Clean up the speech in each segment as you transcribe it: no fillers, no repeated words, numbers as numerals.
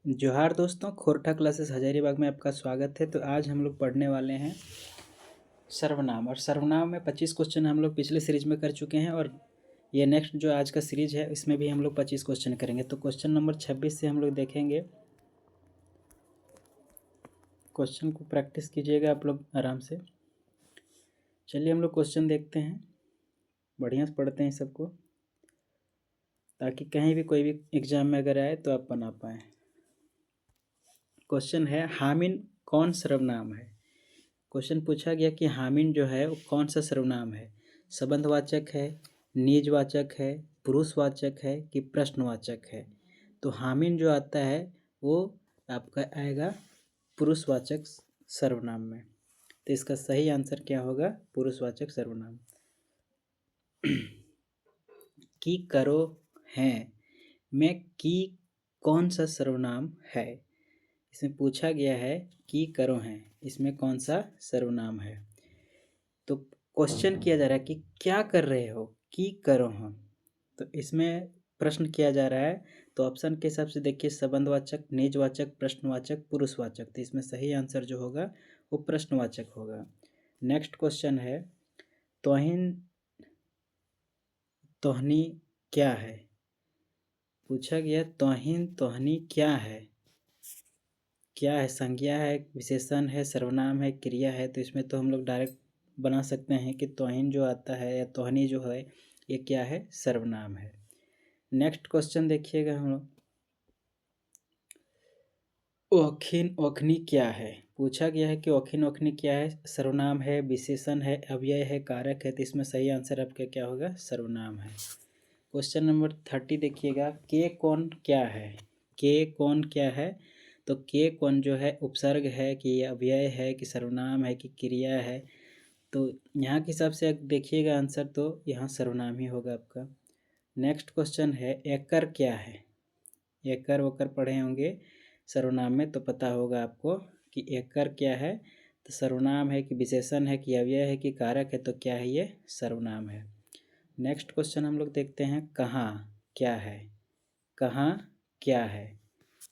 जोहार दोस्तों, खोरठा क्लासेस हजारीबाग में आपका स्वागत है। तो आज हम लोग पढ़ने वाले हैं सर्वनाम। और सर्वनाम में 25 क्वेश्चन हम लोग पिछले सीरीज में कर चुके हैं और ये नेक्स्ट जो आज का सीरीज है इसमें भी हम लोग 25 क्वेश्चन करेंगे। तो क्वेश्चन नंबर 26 से हम लोग देखेंगे। क्वेश्चन को प्रैक्टिस कीजिएगा आप लोग आराम से। चलिए हम लोग क्वेश्चन देखते हैं, बढ़िया से पढ़ते हैं सबको, ताकि कहीं भी कोई भी एग्जाम में अगर आए तो आप बना पाएँ। क्वेश्चन है, हामिन कौन सर्वनाम है। क्वेश्चन पूछा गया कि हामिन जो है वो कौन सा सर्वनाम है। संबंधवाचक है, निजवाचक है, पुरुषवाचक है कि प्रश्नवाचक है। तो हामिन जो आता है वो आपका आएगा पुरुषवाचक सर्वनाम में। तो इसका सही आंसर क्या होगा? पुरुषवाचक सर्वनाम। की करो हैं में की कौन सा सर्वनाम है। इसमें पूछा गया है कि करो हैं, इसमें कौन सा सर्वनाम है। तो क्वेश्चन किया जा रहा है कि क्या कर रहे हो, कि करो हम। तो इसमें प्रश्न किया जा रहा है। तो ऑप्शन के हिसाब से देखिए, संबंधवाचक, निजवाचक, प्रश्नवाचक, पुरुषवाचक। तो इसमें सही आंसर जो होगा वो प्रश्नवाचक होगा। नेक्स्ट क्वेश्चन है, तोहिन तोहनी क्या है। पूछा गया तोहिन तोहनी क्या है। क्या है? संज्ञा है, विशेषण है, सर्वनाम है, क्रिया है। तो इसमें तो हम लोग डायरेक्ट बना सकते हैं कि तोहिन जो आता है या तोहनी जो है ये क्या है? सर्वनाम है। नेक्स्ट क्वेश्चन देखिएगा हम लोग, ओखिन ओखनी क्या है। पूछा गया है कि ओखिन ओखनी क्या है। सर्वनाम है, विशेषण है, अव्यय है, कारक है। तो इसमें सही आंसर आपका क्या होगा? सर्वनाम है। क्वेश्चन नंबर 30 देखिएगा, के कौन क्या है। के कौन क्या है। तो के कौन जो है उपसर्ग है कि अव्यय है कि सर्वनाम है कि क्रिया है। तो यहाँ के हिसाब से देखिएगा आंसर, तो यहाँ सर्वनाम ही होगा आपका। नेक्स्ट क्वेश्चन है, एकर क्या है। एकर वकर पढ़े होंगे सर्वनाम में, तो पता होगा आपको कि एकर क्या है। तो सर्वनाम है कि विशेषण है कि अव्यय है कि कारक है। तो क्या है? ये सर्वनाम है। नेक्स्ट क्वेश्चन हम लोग देखते हैं, कहाँ क्या है। कहाँ क्या है।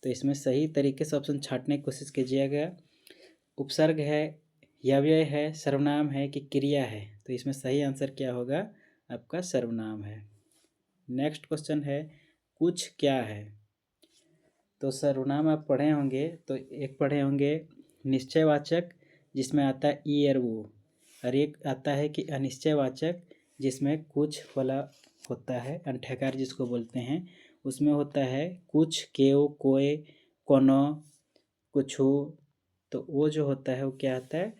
तो इसमें सही तरीके से ऑप्शन छांटने की कोशिश कीजिएगा। उपसर्ग है, अव्यय है, सर्वनाम है कि क्रिया है। तो इसमें सही आंसर क्या होगा? आपका सर्वनाम है। नेक्स्ट क्वेश्चन है, कुछ क्या है। तो सर्वनाम आप पढ़े होंगे, तो एक पढ़े होंगे निश्चयवाचक जिसमें आता है ई और वो, और एक आता है कि अनिश्चयवाचक जिसमें कुछ वाला होता है, अंठ्यकार जिसको बोलते हैं। उसमें होता है कुछ, केव, कोय, कोनो, कुछु। तो वो जो होता है वो क्या आता है?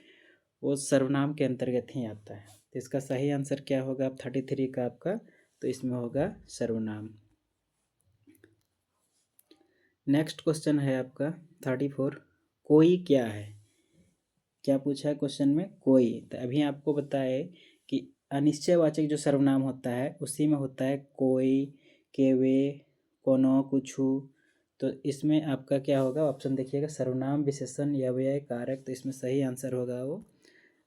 वो सर्वनाम के अंतर्गत ही आता है। तो इसका सही आंसर क्या होगा? 33 का आपका, तो इसमें होगा सर्वनाम। नेक्स्ट क्वेश्चन है आपका 34, कोई क्या है। क्या पूछा है क्वेश्चन में? कोई। तो अभी आपको बताए कि अनिश्चयवाचक जो सर्वनाम होता है उसी में होता है कोई, केवे, कोनो, कुछु। तो इसमें आपका क्या होगा? ऑप्शन देखिएगा, सर्वनाम, विशेषण, अव्यय, कारक। तो इसमें सही आंसर होगा वो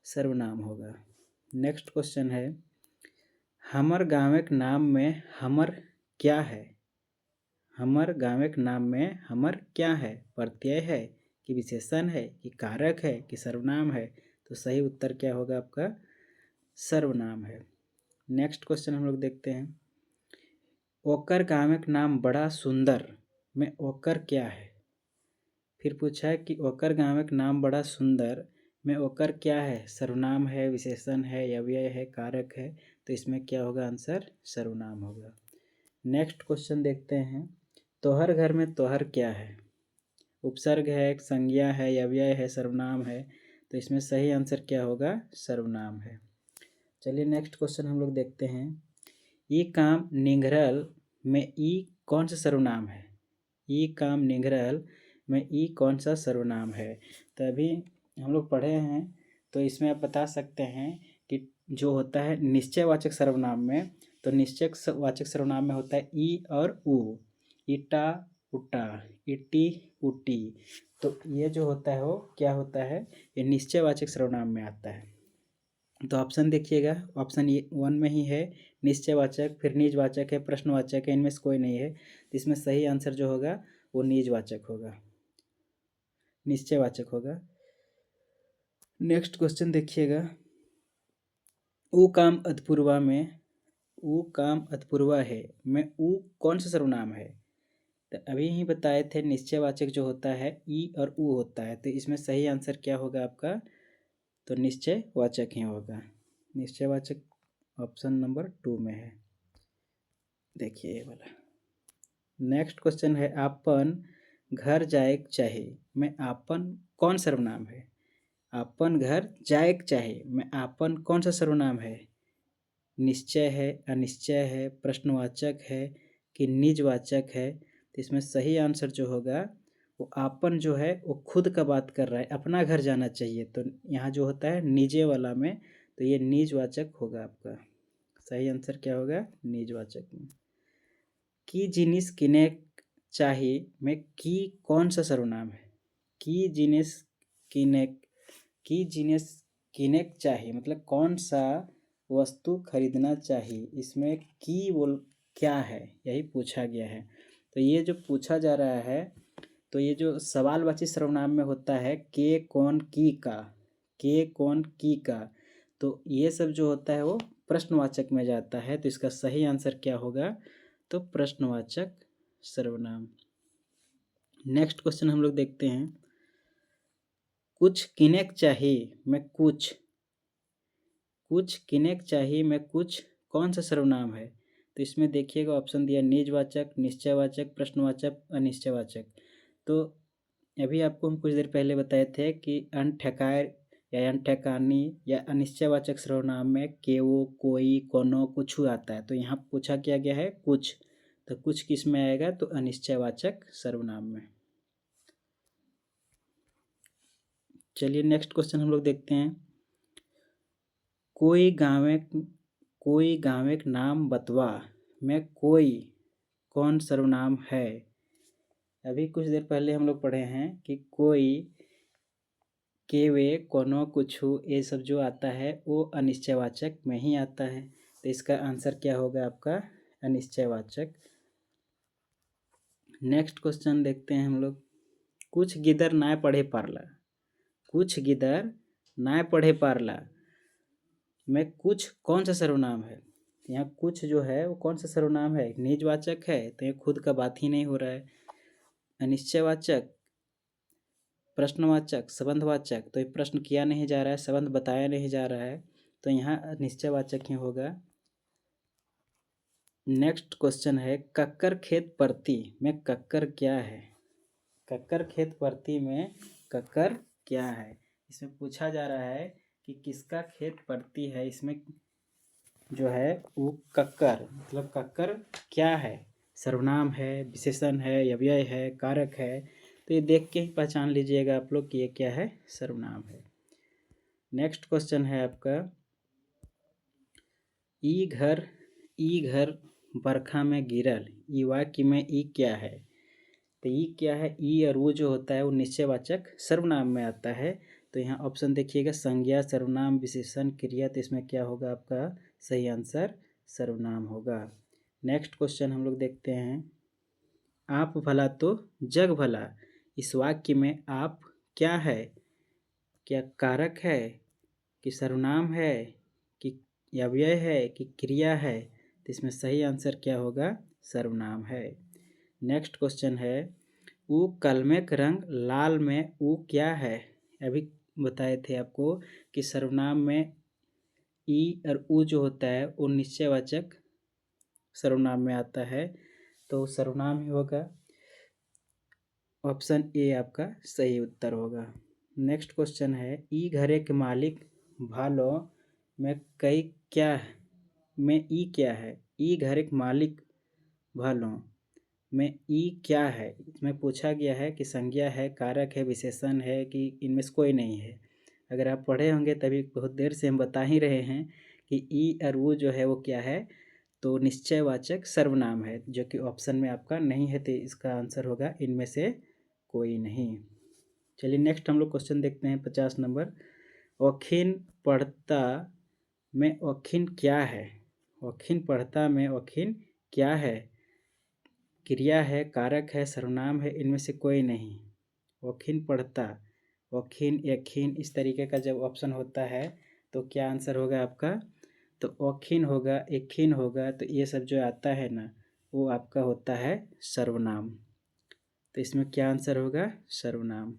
सर्वनाम होगा। नेक्स्ट क्वेश्चन है, हमर गाँवक नाम में हमर क्या है। हमर गाँवक नाम में हमर क्या है? प्रत्यय है कि विशेषण है कि कारक है कि सर्वनाम है। तो सही उत्तर क्या होगा आपका? सर्वनाम है। नेक्स्ट क्वेश्चन हम लोग देखते हैं, ओकर गाँवक नाम बड़ा सुंदर में ओकर क्या है। फिर पूछा है कि ओकर गाँवक नाम बड़ा सुंदर में ओकर क्या है? सर्वनाम है, विशेषण है, अव्यय है, कारक है। तो इसमें क्या होगा आंसर? सर्वनाम होगा। नेक्स्ट क्वेश्चन देखते हैं, तोहर घर में तोहर क्या है। उपसर्ग है, संज्ञा है, अव्यय है, सर्वनाम है। तो इसमें सही आंसर क्या होगा? सर्वनाम है। चलिए नेक्स्ट क्वेश्चन हम लोग देखते हैं, ई काम निंघरल में ई कौन सा सर्वनाम है। ई काम निंघरल में ई कौन सा सर्वनाम है। तो अभी हम लोग पढ़े हैं, तो इसमें आप बता सकते हैं कि जो होता है निश्चयवाचक सर्वनाम में, तो निश्चयवाचक सर्वनाम में होता है ई और उ। ईटा, उटा, इटी, उटी। तो ये जो होता है वो क्या होता है? ये निश्चयवाचक सर्वनाम में आता है। तो ऑप्शन देखिएगा, ऑप्शन ये 1 में ही है निश्चयवाचक, फिर निजवाचक है, प्रश्नवाचक है, इनमें से कोई नहीं है। तो इसमें सही आंसर जो होगा वो निजवाचक होगा, निश्चयवाचक होगा। नेक्स्ट क्वेश्चन देखिएगा, ऊ काम अतपूर्वा में, ऊ काम अतपूर्वा है में ऊ कौन सा सर्वनाम है? तो अभी ही बताए थे निश्चयवाचक जो होता है ई और ऊ होता है, तो इसमें सही आंसर क्या होगा आपका? तो निश्चयवाचक ही होगा, निश्चयवाचक ऑप्शन नंबर 2 में है। देखिए ये वाला। नेक्स्ट क्वेश्चन है, आपन घर जाएक चाहे में आपन कौन सर्वनाम है? आपन घर जाएक चाहे में आपन कौन सा सर्वनाम है? निश्चय है, अनिश्चय है, प्रश्नवाचक है कि निजवाचक है? तो इसमें सही आंसर जो होगा वो आपन जो है वो खुद का बात कर रहा है, अपना घर जाना चाहिए, तो यहाँ जो होता है निजे वाला में, तो ये निजवाचक होगा आपका। सही आंसर क्या होगा? निजवाचक में। की जिनिस किनेक चाही में की कौन सा सर्वनाम है? की जिनिस किनेक, की जिनिस किनेक चाही मतलब कौन सा वस्तु खरीदना चाहिए, इसमें की बोल क्या है, यही पूछा गया है। तो ये जो पूछा जा रहा है, तो ये जो सवालवाची सर्वनाम में होता है के कौन की का, के कौन की का, तो ये सब जो होता है वो प्रश्नवाचक में जाता है, तो इसका सही आंसर क्या होगा? तो प्रश्नवाचक सर्वनाम। नेक्स्ट क्वेश्चन हम लोग देखते हैं, कुछ किनेक चाहिए में कुछ, कुछ किनेक चाहिए में कुछ कौन सा सर्वनाम है? तो इसमें देखिएगा ऑप्शन दिया निजवाचक, निश्चयवाचक, प्रश्नवाचक, अनिश्चयवाचक। तो अभी आपको हम कुछ देर पहले बताए थे कि अनठेकाय या अनठेकानी या अनिश्चयवाचक सर्वनाम में केवो, कोई, कोनो, कुछ आता है, तो यहाँ पूछा क्या गया है कुछ, तो कुछ किस में आएगा? तो अनिश्चयवाचक सर्वनाम में। चलिए नेक्स्ट क्वेश्चन हम लोग देखते हैं, कोई गाँव एक नाम बतवा में कोई कौन सर्वनाम है? अभी कुछ देर पहले हम लोग पढ़े हैं कि कोई, केवे, कोनो, कुछु, ये सब जो आता है वो अनिश्चयवाचक में ही आता है, तो इसका आंसर क्या होगा आपका? अनिश्चयवाचक। नेक्स्ट क्वेश्चन देखते हैं हम लोग, कुछ गिदर ना पढ़े पारला, कुछ गिदर ना पढ़े पारला में कुछ कौन सा सर्वनाम है? यहाँ कुछ जो है वो कौन सा सर्वनाम है? निजवाचक है, तो ये खुद का बात ही नहीं हो रहा है। अनिश्चयवाचक, प्रश्नवाचक, संबंधवाचक, तो ये प्रश्न किया नहीं जा रहा है, संबंध बताया नहीं जा रहा है, तो यहाँ निश्चयवाचक ही होगा। नेक्स्ट क्वेश्चन है, कक्कर खेत परती में कक्कर क्या है? कक्कर खेत परती में कक्कर क्या है? इसमें पूछा जा रहा है कि किसका खेत परती है, इसमें जो है वो कक्कर, मतलब कक्कर क्या है? सर्वनाम है, विशेषण है, अव्यय है, कारक है, तो ये देख के ही पहचान लीजिएगा आप लोग कि ये क्या है? सर्वनाम है। नेक्स्ट क्वेश्चन है आपका, ई घर बरखा में गिरल, ई वाक्य में ई क्या है? तो ई क्या है? ई और वो जो होता है वो निश्चयवाचक सर्वनाम में आता है, तो यहाँ ऑप्शन देखिएगा संज्ञा, सर्वनाम, विशेषण, क्रिया, तो इसमें क्या होगा आपका? सही आंसर सर्वनाम होगा। नेक्स्ट क्वेश्चन हम लोग देखते हैं, आप भला तो जग भला, इस वाक्य में आप क्या है? क्या कारक है कि सर्वनाम है कि अव्यय है कि क्रिया है? तो इसमें सही आंसर क्या होगा? सर्वनाम है। नेक्स्ट क्वेश्चन है, ऊ कलमे का रंग लाल में ऊ क्या है? अभी बताए थे आपको कि सर्वनाम में ई और ऊ जो होता है वो निश्चयवाचक सर्वनाम में आता है, तो सर्वनाम ही होगा। ऑप्शन ए आपका सही उत्तर होगा। नेक्स्ट क्वेश्चन है, ई घरे के मालिक भालो में कई क्या है? में ई क्या है? ई घरे के मालिक भालो में ई क्या है? इसमें पूछा गया है कि संज्ञा है, कारक है, विशेषण है कि इनमें से कोई नहीं है। अगर आप पढ़े होंगे तभी बहुत देर से हम बता ही रहे हैं कि ई और वो जो है वो क्या है? तो निश्चयवाचक सर्वनाम है, जो कि ऑप्शन में आपका नहीं है, तो इसका आंसर होगा इनमें से कोई नहीं। चलिए नेक्स्ट हम लोग क्वेश्चन देखते हैं 50 नंबर, औखिन पढ़ता में औखिन क्या है? औखिन पढ़ता में औखिन क्या है? क्रिया है, कारक है, सर्वनाम है, इनमें से कोई नहीं। वखिन पढ़ता, वखिन, यखिन, इस तरीके का जब ऑप्शन होता है तो क्या आंसर होगा आपका? तो वखिन होगा, एखिन होगा, तो ये सब जो आता है ना वो आपका होता है सर्वनाम। तो इसमें क्या आंसर होगा? सर्वनाम।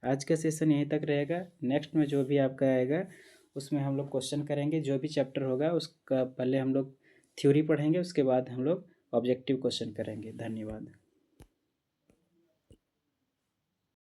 आज का सेशन यहीं तक रहेगा। नेक्स्ट में जो भी आपका आएगा उसमें हम लोग क्वेश्चन करेंगे। जो भी चैप्टर होगा उसका पहले हम लोग थ्योरी पढ़ेंगे, उसके बाद हम लोग ऑब्जेक्टिव क्वेश्चन करेंगे। धन्यवाद।